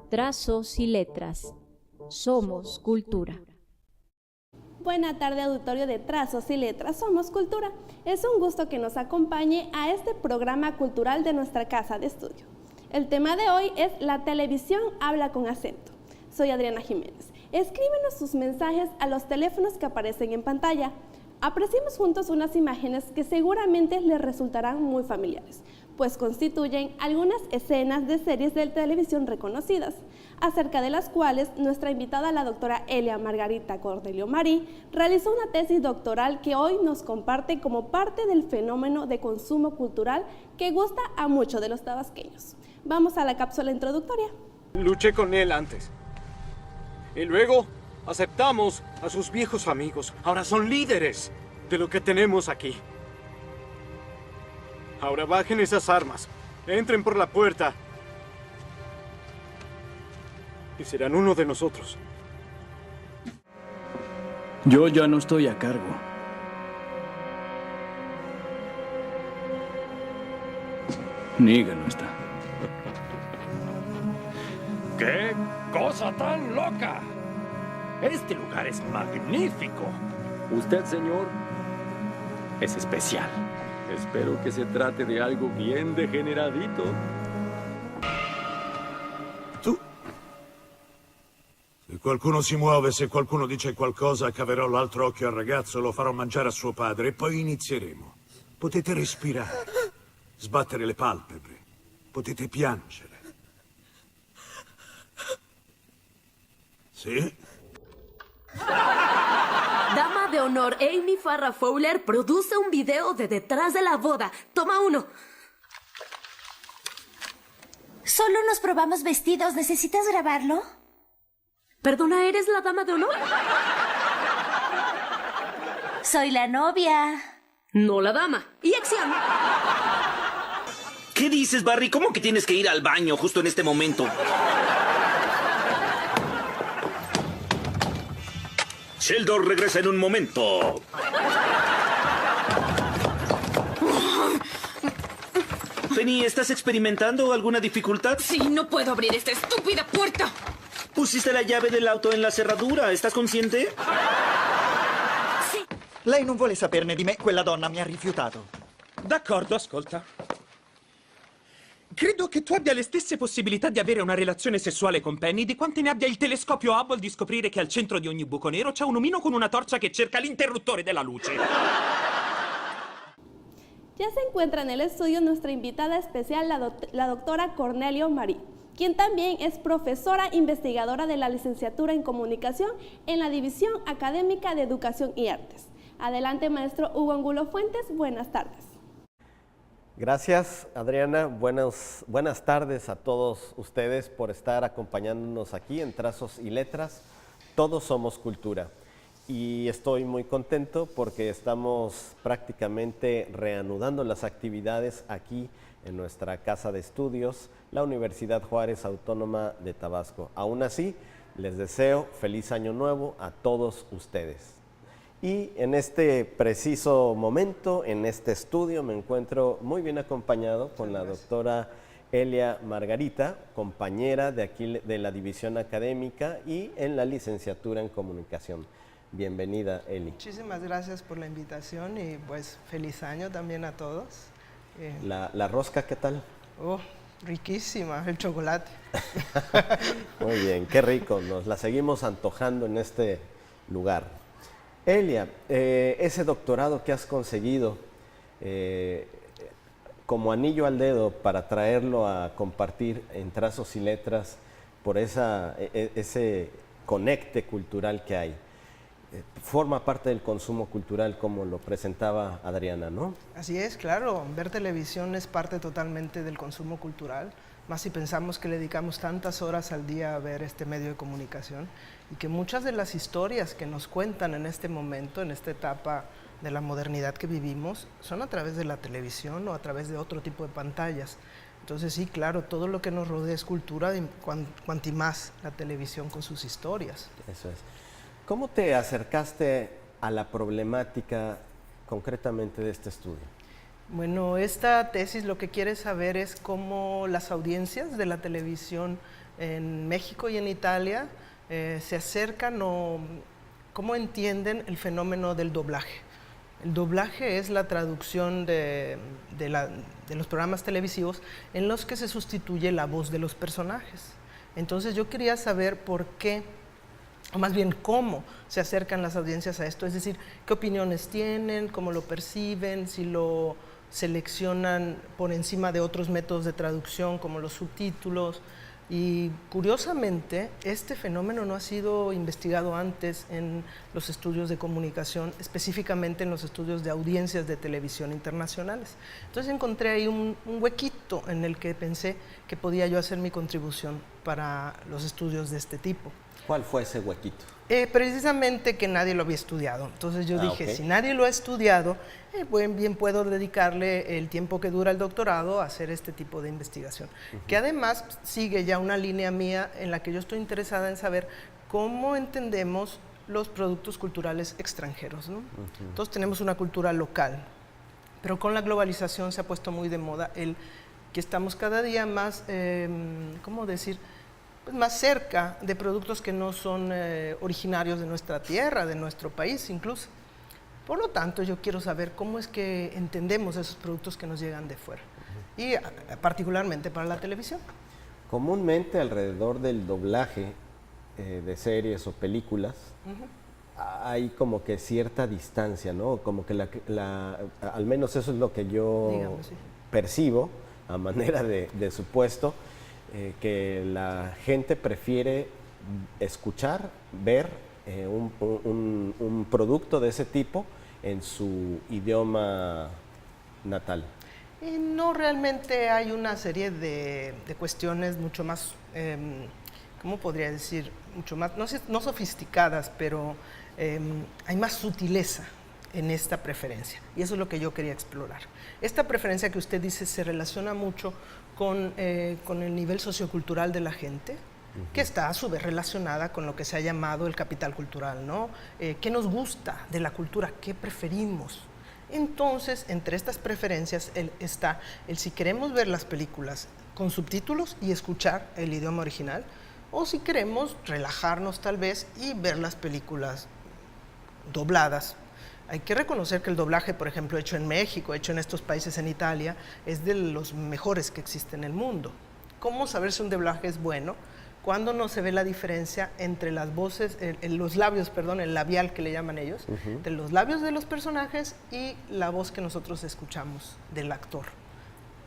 Trazos y letras. Somos cultura. Buena tarde, auditorio de Trazos y Letras, Somos Cultura. Es un gusto que nos acompañe a este programa cultural de nuestra casa de estudio. El tema de hoy es La televisión habla con acento. Soy Adriana Jiménez. Escríbenos sus mensajes a los teléfonos que aparecen en pantalla. Apreciemos juntos unas imágenes que seguramente les resultarán muy familiares, pues constituyen algunas escenas de series de televisión reconocidas, acerca de las cuales nuestra invitada, la doctora Elia Margarita Cornelio Marí, realizó una tesis doctoral que hoy nos comparte como parte del fenómeno de consumo cultural que gusta a muchos de los tabasqueños. Vamos a la cápsula introductoria. Luché con él antes. Y luego aceptamos a sus viejos amigos. Ahora son líderes de lo que tenemos aquí. Ahora bajen esas armas. Entren por la puerta. Y serán uno de nosotros. Yo ya no estoy a cargo. Niga no está. ¡Qué cosa tan loca! Este lugar es magnífico. Usted, señor, es especial. Espero que se trate de algo bien degeneradito. Tu? Se qualcuno si muove, se qualcuno dice qualcosa, caverò l'altro occhio al ragazzo, lo farò mangiare a suo padre e poi inizieremo. Potete respirare, sbattere le palpebre, potete piangere. Sì? Dama de honor Amy Farrah Fowler produce un video de detrás de la boda. Toma uno. Solo nos probamos vestidos. ¿Necesitas grabarlo? Perdona, ¿eres la dama de honor? Soy la novia. No la dama. Y acción. ¿Qué dices, Barry? ¿Cómo que tienes que ir al baño justo en este momento? Sheldon regresa en un momento. Penny, ¿estás experimentando alguna dificultad? Sí, no puedo abrir esta estúpida puerta. Pusiste la llave del auto en la cerradura. ¿Estás consciente? Sì. Lei non vuole saperne di me, quella donna mi ha rifiutato. D'accordo, ascolta. Credo che tu abbia le stesse possibilità di avere una relazione sessuale con Penny di quante ne abbia il telescopio Hubble di scoprire che al centro di ogni buco nero c'è un omino con una torcia che cerca l'interruttore della luce. Ya se encuentra en el estudio nuestra invitada especial, la doctora Cornelio Marí, quien también es profesora investigadora de la licenciatura en Comunicación en la División Académica de Educación y Artes. Adelante, maestro Hugo Angulo Fuentes, buenas tardes. Gracias, Adriana. Buenas tardes a todos ustedes por estar acompañándonos aquí en Trazos y Letras. Todos somos cultura. Y estoy muy contento porque estamos prácticamente reanudando las actividades aquí en nuestra casa de estudios, la Universidad Juárez Autónoma de Tabasco. Aún así, les deseo feliz año nuevo a todos ustedes. Y en este preciso momento, en este estudio, me encuentro muy bien acompañado con la doctora Elia Margarita, compañera de aquí de la División Académica y en la licenciatura en Comunicación. Bienvenida, Eli. Muchísimas gracias por la invitación y pues feliz año también a todos. ¿La rosca qué tal? Oh, riquísima, el chocolate. Muy bien, qué rico, nos la seguimos antojando en este lugar. Elia, ese doctorado que has conseguido como anillo al dedo para traerlo a compartir en Trazos y Letras por ese conecte cultural que hay, forma parte del consumo cultural como lo presentaba Adriana, ¿no? Así es, claro, ver televisión es parte totalmente del consumo cultural, más si pensamos que le dedicamos tantas horas al día a ver este medio de comunicación y que muchas de las historias que nos cuentan en este momento, en esta etapa de la modernidad que vivimos, son a través de la televisión o a través de otro tipo de pantallas. Entonces sí, claro, todo lo que nos rodea es cultura, y cuanti más la televisión con sus historias. Eso es. ¿Cómo te acercaste a la problemática concretamente de este estudio? Bueno, esta tesis lo que quiere saber es cómo las audiencias de la televisión en México y en Italia se acercan o cómo entienden el fenómeno del doblaje. El doblaje es la traducción de los programas televisivos en los que se sustituye la voz de los personajes. Entonces yo quería saber por qué, o más bien cómo se acercan las audiencias a esto, es decir, qué opiniones tienen, cómo lo perciben, si lo seleccionan por encima de otros métodos de traducción como los subtítulos. Y curiosamente, este fenómeno no ha sido investigado antes en los estudios de comunicación, específicamente en los estudios de audiencias de televisión internacionales. Entonces encontré ahí un huequito en el que pensé que podía yo hacer mi contribución para los estudios de este tipo. ¿Cuál fue ese huequito? Precisamente que nadie lo había estudiado. Entonces yo dije, si nadie lo ha estudiado, bien puedo dedicarle el tiempo que dura el doctorado a hacer este tipo de investigación. Que además sigue ya una línea mía en la que yo estoy interesada en saber cómo entendemos los productos culturales extranjeros, ¿no? Entonces tenemos una cultura local, pero con la globalización se ha puesto muy de moda el que estamos cada día más, ¿cómo decir?, pues más cerca de productos que no son originarios de nuestra tierra, de nuestro país incluso. Por lo tanto, yo quiero saber cómo es que entendemos esos productos que nos llegan de fuera, y particularmente para la televisión. Comúnmente alrededor del doblaje de series o películas hay como que cierta distancia, ¿no? Como que al menos eso es lo que yo percibo a manera de supuesto, que la gente prefiere escuchar, ver un producto de ese tipo en su idioma natal. No, realmente hay una serie de cuestiones mucho más, ¿cómo podría decir? Mucho más, no sofisticadas, pero hay más sutileza en esta preferencia, y eso es lo que yo quería explorar. Esta preferencia que usted dice se relaciona mucho con el nivel sociocultural de la gente, que está a su vez relacionada con lo que se ha llamado el capital cultural, ¿no? ¿Qué nos gusta de la cultura? ¿Qué preferimos? Entonces, entre estas preferencias está el si queremos ver las películas con subtítulos y escuchar el idioma original, o si queremos relajarnos tal vez y ver las películas dobladas. Hay que reconocer que el doblaje, por ejemplo, hecho en México, hecho en estos países en Italia, es de los mejores que existen en el mundo. ¿Cómo saber si un doblaje es bueno? Cuando no se ve la diferencia entre las voces, los labios, perdón, el labial que le llaman ellos, entre los labios de los personajes y la voz que nosotros escuchamos del actor,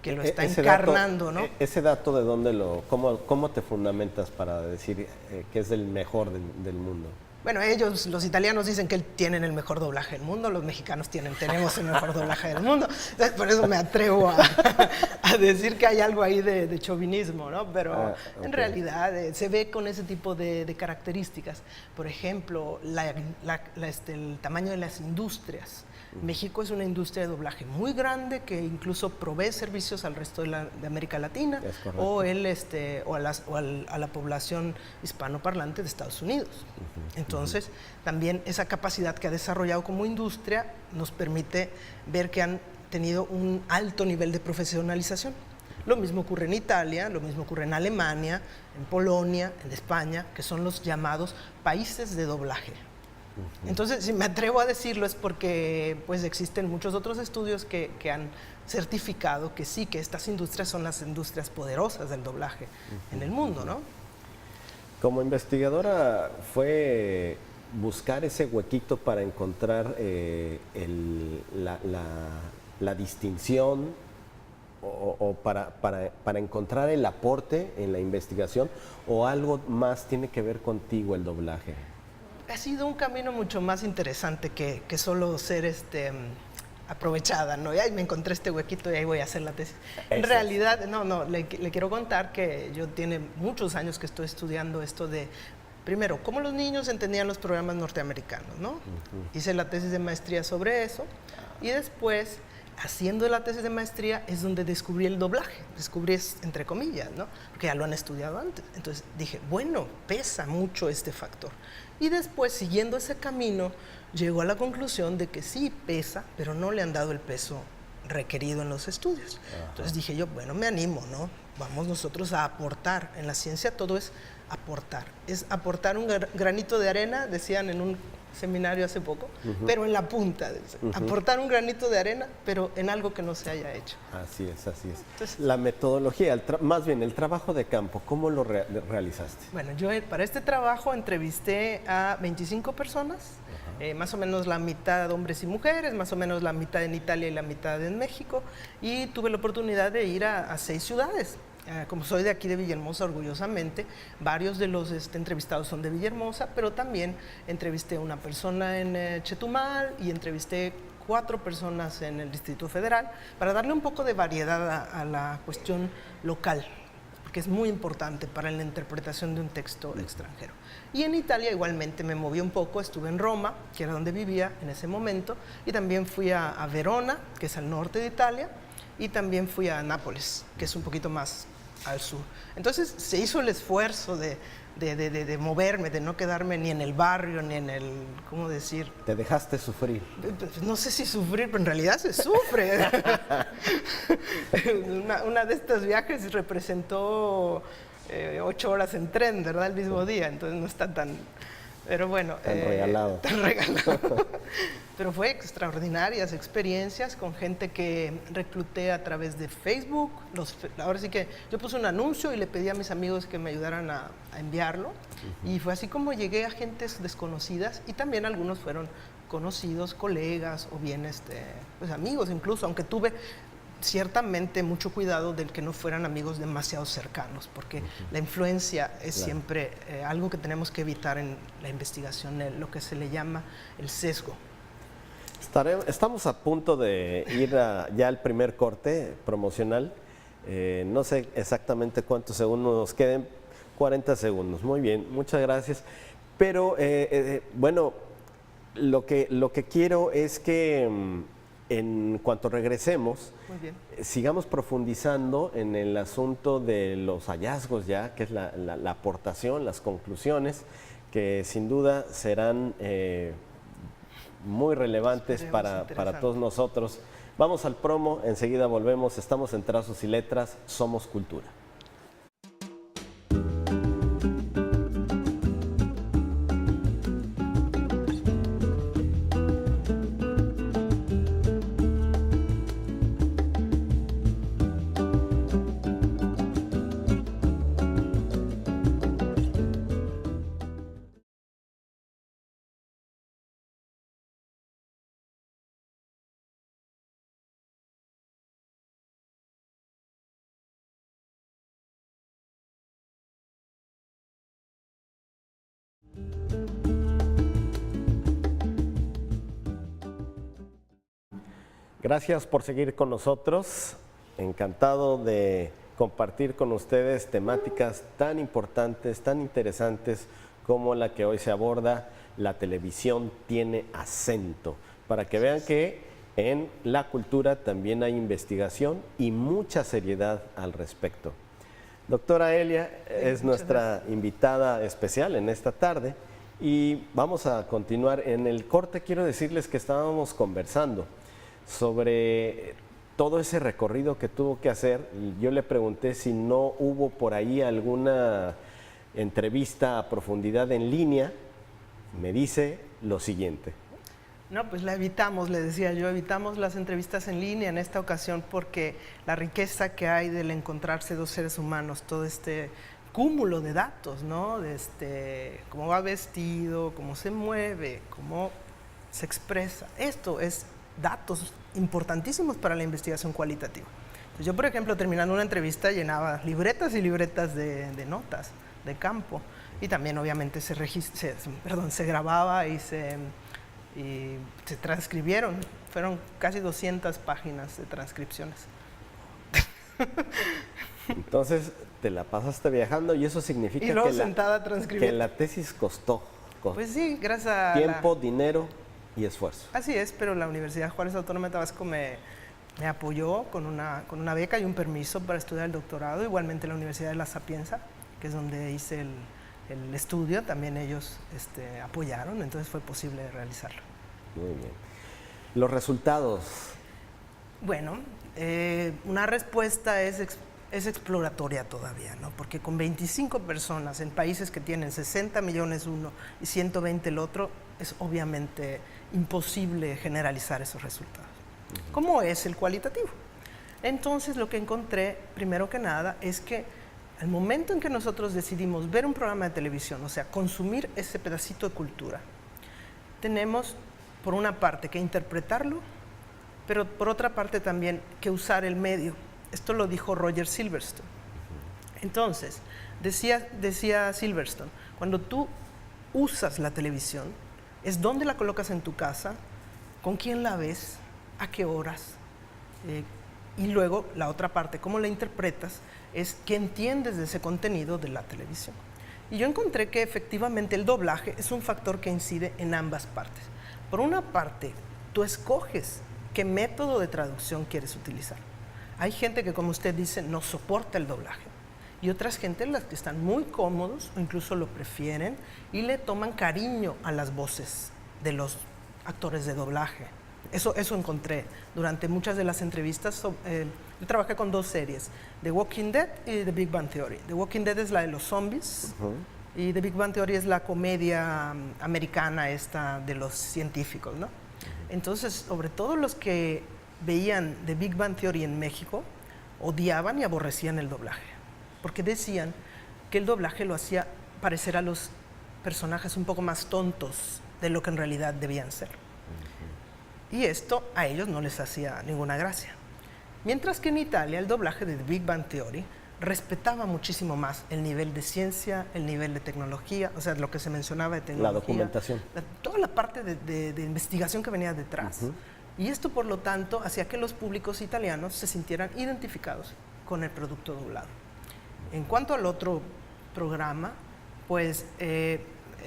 que lo está encarnando, ¿no? Ese dato, ¿de dónde cómo te fundamentas para decir que es el mejor del mundo? Bueno, ellos, los italianos, dicen que tienen el mejor doblaje del mundo, los mexicanos tenemos el mejor doblaje del mundo. Entonces, por eso me atrevo a decir que hay algo ahí de chauvinismo, ¿no? Pero en realidad se ve con ese tipo de características. Por ejemplo, el tamaño de las industrias. México es una industria de doblaje muy grande que incluso provee servicios al resto de América Latina o a la población hispanoparlante de Estados Unidos. Entonces, también esa capacidad que ha desarrollado como industria nos permite ver que han tenido un alto nivel de profesionalización. Lo mismo ocurre en Italia, lo mismo ocurre en Alemania, en Polonia, en España, que son los llamados países de doblaje. Entonces, si me atrevo a decirlo es porque pues existen muchos otros estudios que han certificado que sí, que estas industrias son las industrias poderosas del doblaje en el mundo, ¿no? Como investigadora, ¿fue buscar ese huequito para encontrar la distinción o para encontrar el aporte en la investigación, o algo más tiene que ver contigo el doblaje? Ha sido un camino mucho más interesante que solo ser aprovechada, ¿no? Y ahí me encontré este huequito y ahí voy a hacer la tesis. En realidad, le quiero contar que yo tiene muchos años que estoy estudiando esto de, primero, cómo los niños entendían los programas norteamericanos, ¿no? Hice la tesis de maestría sobre eso, y después, haciendo la tesis de maestría, es donde descubrí el doblaje. Descubrí, entre comillas, ¿no? Porque ya lo han estudiado antes. Entonces dije, bueno, pesa mucho este factor. Y después, siguiendo ese camino, llegó a la conclusión de que sí pesa, pero no le han dado el peso requerido en los estudios. Entonces dije yo, bueno, me animo, ¿no? Vamos nosotros a aportar. En la ciencia todo es aportar un granito de arena, decían en un seminario hace poco, pero en la punta, aportar un granito de arena, pero en algo que no se haya hecho. Así es, así es. Entonces, la metodología, más bien el trabajo de campo, ¿cómo lo realizaste? Bueno, yo para este trabajo entrevisté a 25 personas, más o menos la mitad hombres y mujeres, más o menos la mitad en Italia y la mitad en México, y tuve la oportunidad de ir a 6 ciudades. Como soy de aquí de Villahermosa, orgullosamente, varios de los entrevistados son de Villahermosa, pero también entrevisté a una persona en Chetumal y entrevisté 4 personas en el Distrito Federal para darle un poco de variedad a la cuestión local, porque es muy importante para la interpretación de un texto extranjero. Y en Italia igualmente me moví un poco, estuve en Roma, que era donde vivía en ese momento, y también fui a Verona, que es al norte de Italia, y también fui a Nápoles, que es un poquito más al sur. Entonces se hizo el esfuerzo de moverme, de no quedarme ni en el barrio, ni en el, ¿cómo decir? ¿Te dejaste sufrir? No sé si sufrir, pero en realidad se sufre. una de estos viajes representó 8 horas en tren, ¿verdad? El mismo día, entonces no está tan... Pero bueno, tan regalado. Tan regalado. Pero fue extraordinarias experiencias con gente que recluté a través de Facebook. Ahora sí que yo puse un anuncio y le pedí a mis amigos que me ayudaran a enviarlo. Y fue así como llegué a gentes desconocidas y también algunos fueron conocidos, colegas o bien pues amigos incluso, aunque tuve ciertamente mucho cuidado del que no fueran amigos demasiado cercanos, porque la influencia es siempre algo que tenemos que evitar en la investigación, lo que se le llama el sesgo. Estamos a punto de ir ya al primer corte promocional. No sé exactamente cuántos segundos nos queden, 40 segundos. Muy bien, muchas gracias. Pero bueno, lo que quiero es que en cuanto regresemos, sigamos profundizando en el asunto de los hallazgos ya, que es la aportación, las conclusiones, que sin duda serán muy relevantes para todos nosotros. Vamos al promo, enseguida volvemos, estamos en Trazos y Letras, somos cultura. Gracias por seguir con nosotros. Encantado de compartir con ustedes temáticas tan importantes, tan interesantes como la que hoy se aborda, la televisión tiene acento, para que vean que en la cultura también hay investigación y mucha seriedad al respecto. Doctora Elia es nuestra invitada especial en esta tarde y vamos a continuar. En el corte quiero decirles que estábamos conversando sobre todo ese recorrido que tuvo que hacer. Yo le pregunté si no hubo por ahí alguna entrevista a profundidad en línea. Me dice lo siguiente. No, pues la evitamos, le decía yo, evitamos las entrevistas en línea en esta ocasión porque la riqueza que hay del encontrarse dos seres humanos, todo este cúmulo de datos, ¿no? De cómo va vestido, cómo se mueve, cómo se expresa. Esto es datos importantísimos para la investigación cualitativa. Entonces yo, por ejemplo, terminando una entrevista llenaba libretas y libretas de notas de campo y también obviamente se grababa y se transcribieron. Fueron casi 200 páginas de transcripciones. Entonces te la pasaste viajando y eso significa que la tesis costó. Pues sí, gracias a tiempo, dinero y esfuerzo. Así es, pero la Universidad Juárez Autónoma de Tabasco me apoyó con una beca y un permiso para estudiar el doctorado. Igualmente la Universidad de La Sapienza, que es donde hice el estudio, también ellos apoyaron, entonces fue posible realizarlo. Muy bien. Los resultados Bueno, una respuesta es exploratoria todavía, ¿no? Porque con 25 personas en países que tienen 60 millones uno y 120 el otro, es obviamente imposible generalizar esos resultados. ¿Cómo es el cualitativo? Entonces, lo que encontré, primero que nada, es que al momento en que nosotros decidimos ver un programa de televisión, o sea, consumir ese pedacito de cultura, tenemos, por una parte, que interpretarlo, pero por otra parte también que usar el medio. Esto lo dijo Roger Silverstone. Entonces, decía Silverstone, cuando tú usas la televisión, es dónde la colocas en tu casa, con quién la ves, a qué horas, y luego la otra parte, cómo la interpretas, es qué entiendes de ese contenido de la televisión. Y yo encontré que efectivamente el doblaje es un factor que incide en ambas partes. Por una parte, tú escoges qué método de traducción quieres utilizar. Hay gente que, como usted dice, no soporta el doblaje. Y otras gente las que están muy cómodos o incluso lo prefieren y le toman cariño a las voces de los actores de doblaje. Eso encontré durante muchas de las entrevistas. Yo trabajé con 2 series, The Walking Dead y The Big Bang Theory. The Walking Dead es la de los zombies y The Big Bang Theory es la comedia americana esta de los científicos, ¿no? Entonces, sobre todo los que veían The Big Bang Theory en México, odiaban y aborrecían el doblaje, porque decían que el doblaje lo hacía parecer a los personajes un poco más tontos de lo que en realidad debían ser. Y esto a ellos no les hacía ninguna gracia. Mientras que en Italia el doblaje de The Big Bang Theory respetaba muchísimo más el nivel de ciencia, el nivel de tecnología, o sea, lo que se mencionaba de tecnología. La documentación. Toda la parte de investigación que venía detrás. Y esto, por lo tanto, hacía que los públicos italianos se sintieran identificados con el producto doblado. En cuanto al otro programa, pues el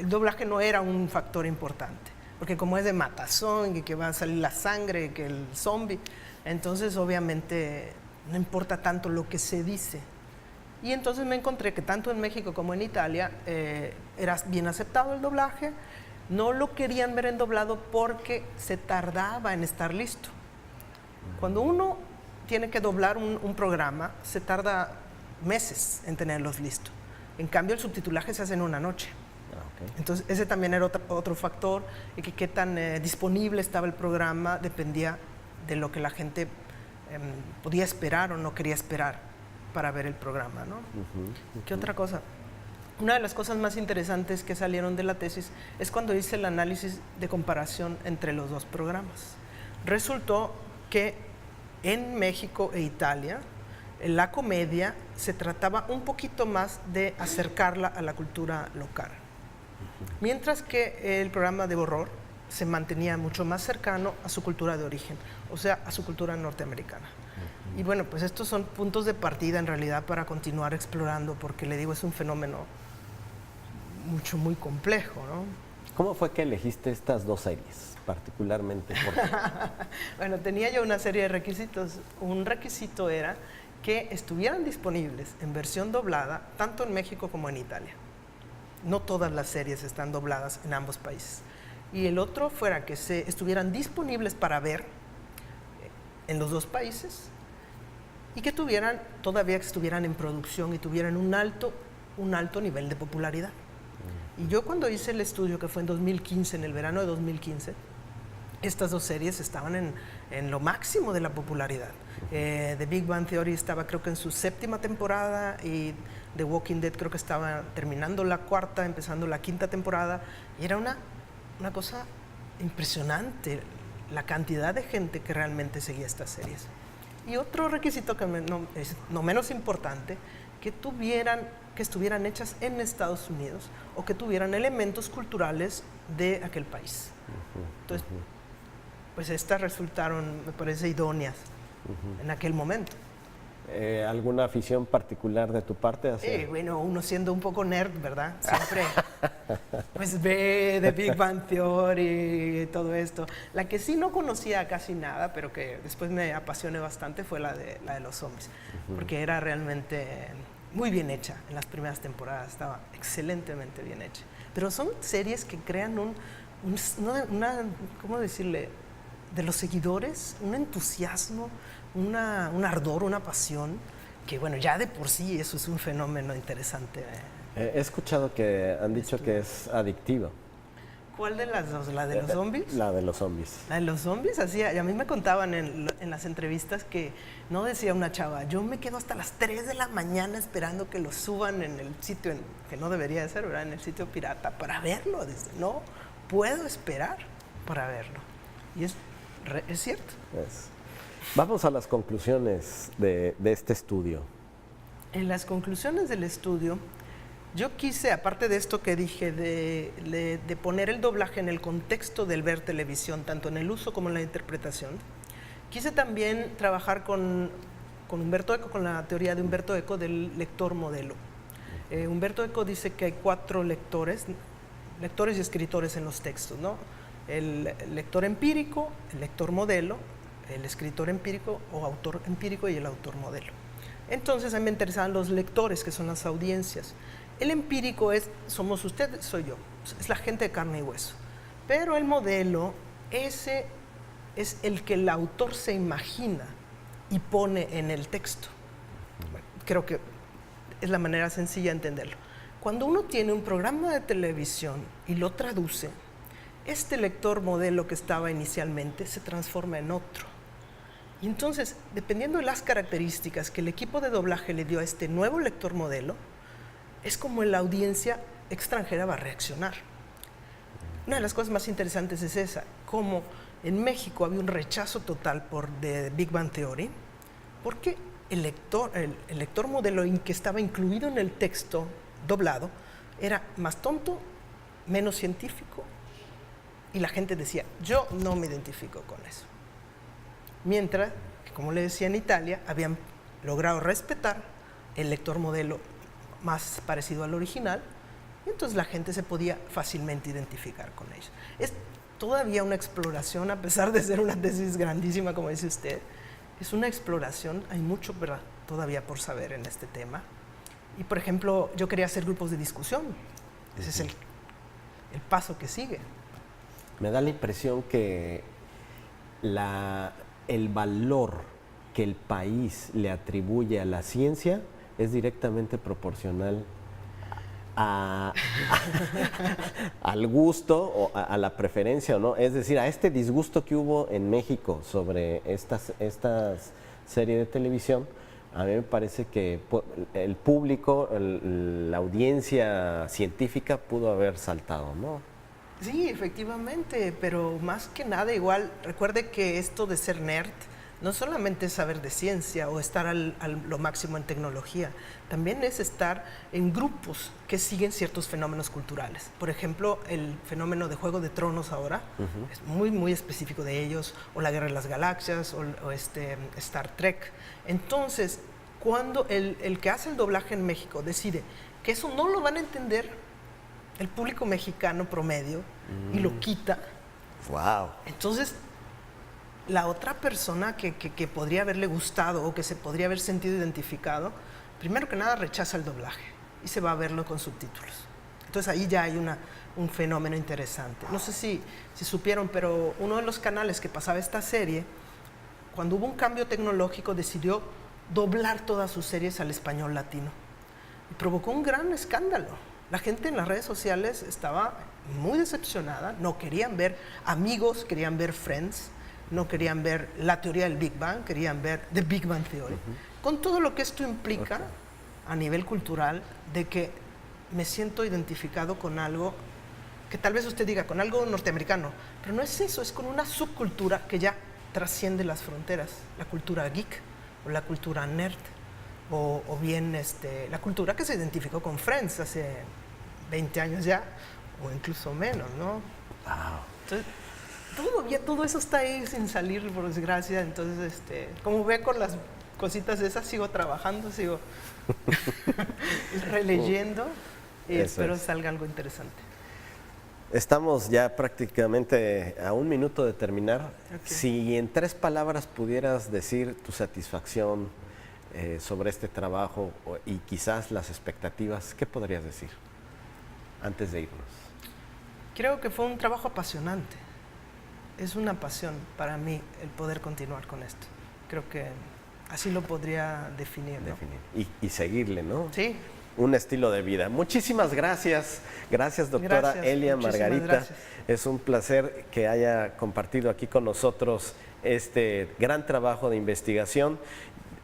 doblaje no era un factor importante, porque como es de matazón y que va a salir la sangre, que el zombie, entonces obviamente no importa tanto lo que se dice. Y entonces me encontré que tanto en México como en Italia era bien aceptado el doblaje. No lo querían ver en doblado porque se tardaba en estar listo. Cuando uno tiene que doblar un programa, se tarda meses en tenerlos listos. En cambio, el subtitulaje se hace en una noche. Entonces, ese también era otro factor, y que qué tan disponible estaba el programa dependía de lo que la gente podía esperar o no quería esperar para ver el programa, ¿no? ¿Qué otra cosa? Una de las cosas más interesantes que salieron de la tesis es cuando hice el análisis de comparación entre los 2 programas. Resultó que en México e Italia, la comedia se trataba un poquito más de acercarla a la cultura local, mientras que el programa de horror se mantenía mucho más cercano a su cultura de origen, o sea, a su cultura norteamericana. Y bueno, pues estos son puntos de partida en realidad para continuar explorando, porque le digo, es un fenómeno muy complejo, ¿no? ¿Cómo fue que elegiste estas 2 series, particularmente? Bueno, tenía yo una serie de requisitos. Un requisito era que estuvieran disponibles en versión doblada, tanto en México como en Italia. No todas las series están dobladas en ambos países. Y el otro fuera que estuvieran disponibles para ver en los 2 países y que estuvieran en producción y tuvieran un alto nivel de popularidad. Y yo cuando hice el estudio, que fue en 2015, en el verano de 2015, estas 2 series estaban en lo máximo de la popularidad. The Big Bang Theory estaba, creo que en su 7ª temporada, y The Walking Dead creo que estaba terminando la 4ª, empezando la 5ª temporada, y era una cosa impresionante la cantidad de gente que realmente seguía estas series. Y otro requisito que es no menos importante, que estuvieran hechas en Estados Unidos o que tuvieran elementos culturales de aquel país. Entonces, pues estas resultaron, me parece, idóneas en aquel momento. ¿Alguna afición particular de tu parte? Bueno, uno siendo un poco nerd, ¿verdad? Siempre pues ve The Big Bang Theory y todo esto. La que sí no conocía casi nada, pero que después me apasioné bastante, fue la de los zombies, porque era realmente muy bien hecha en las primeras temporadas, estaba excelentemente bien hecha. Pero son series que crean ¿cómo decirle? de los seguidores, un entusiasmo, un ardor, una pasión, que bueno, ya de por sí eso es un fenómeno interesante. He escuchado que han dicho que es adictiva. ¿Cuál de las dos? ¿La de los zombies? La de los zombies. La de los zombies, así, a mí me contaban en las entrevistas que, no decía una chava, yo me quedo hasta las 3 de la mañana esperando que lo suban en el sitio, que no debería de ser, ¿verdad? En el sitio pirata, para verlo. No puedo esperar para verlo. Y es cierto. Vamos a las conclusiones de este estudio. En las conclusiones del estudio, yo quise, aparte de esto que dije, de poner el doblaje en el contexto del ver televisión, tanto en el uso como en la interpretación, quise también trabajar con Humberto Eco, con la teoría de Humberto Eco del lector modelo. Humberto Eco dice que hay 4 lectores y escritores en los textos, ¿no? El lector empírico, el lector modelo, el escritor empírico o autor empírico y el autor modelo. Entonces a mí me interesaban los lectores, que son las audiencias. El empírico somos ustedes, soy yo, es la gente de carne y hueso. Pero el modelo, ese es el que el autor se imagina y pone en el texto. Creo que es la manera sencilla de entenderlo. Cuando uno tiene un programa de televisión y lo traduce, este lector modelo que estaba inicialmente se transforma en otro. Y entonces, dependiendo de las características que el equipo de doblaje le dio a este nuevo lector modelo, es como la audiencia extranjera va a reaccionar. Una de las cosas más interesantes es esa, como en México había un rechazo total por The Big Bang Theory, porque el lector modelo que estaba incluido en el texto doblado era más tonto, menos científico, y la gente decía, yo no me identifico con eso. Mientras que, como le decía, en Italia habían logrado respetar el lector modelo más parecido al original, y entonces la gente se podía fácilmente identificar con ellos. Es todavía una exploración, a pesar de ser una tesis grandísima, como dice usted, es una exploración, hay mucho todavía por saber en este tema. Y, por ejemplo, yo quería hacer grupos de discusión, ese es el paso que sigue. Me da la impresión que el valor que el país le atribuye a la ciencia es directamente proporcional al gusto o a la preferencia, ¿no? Es decir, a este disgusto que hubo en México sobre esta serie de televisión, a mí me parece que el público, la audiencia científica pudo haber saltado, ¿no? Sí, efectivamente, pero más que nada igual, recuerde que esto de ser nerd no solamente es saber de ciencia o estar lo máximo en tecnología, también es estar en grupos que siguen ciertos fenómenos culturales. Por ejemplo, el fenómeno de Juego de Tronos ahora es muy, muy específico de ellos, o la Guerra de las Galaxias, o Star Trek. Entonces, cuando el que hace el doblaje en México decide que eso no lo van a entender el público mexicano promedio y lo quita, wow. Entonces la otra persona que podría haberle gustado o que se podría haber sentido identificado, primero que nada rechaza el doblaje y se va a verlo con subtítulos. Entonces ahí ya hay un fenómeno interesante. No sé si supieron, pero uno de los canales que pasaba esta serie, cuando hubo un cambio tecnológico, decidió doblar todas sus series al español latino y provocó un gran escándalo. La gente en las redes sociales estaba muy decepcionada, no querían ver Amigos, querían ver Friends, no querían ver la teoría del Big Bang, querían ver The Big Bang Theory. Con todo lo que esto implica a nivel cultural, de que me siento identificado con algo que tal vez usted diga, con algo norteamericano, pero no es eso, es con una subcultura que ya trasciende las fronteras, la cultura geek o la cultura nerd. O bien la cultura que se identificó con Friends hace 20 años ya, o incluso menos, ¿no? Wow. Entonces, todo eso está ahí sin salir, por desgracia. Entonces, como ve, con las cositas esas sigo trabajando, sigo releyendo y espero salga algo interesante. Estamos ya prácticamente a 1 minuto de terminar. Okay. Si en 3 palabras pudieras decir tu satisfacción sobre este trabajo y quizás las expectativas, ¿qué podrías decir antes de irnos? Creo que fue un trabajo apasionante. es una pasión para mí el poder continuar con esto. Creo que así lo podría definir, ¿no? Y seguirle, ¿no? Sí. Un estilo de vida. Muchísimas gracias. Gracias, doctora Gracias, Elia muchísimas Margarita. gracias. Es un placer que haya compartido aquí con nosotros este gran trabajo de investigación.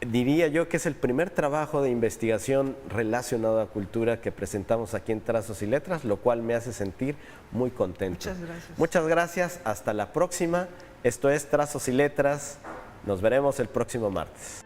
Diría yo que es el primer trabajo de investigación relacionado a cultura que presentamos aquí en Trazos y Letras, lo cual me hace sentir muy contento. Muchas gracias. Muchas gracias. Hasta la próxima. Esto es Trazos y Letras. Nos veremos el próximo martes.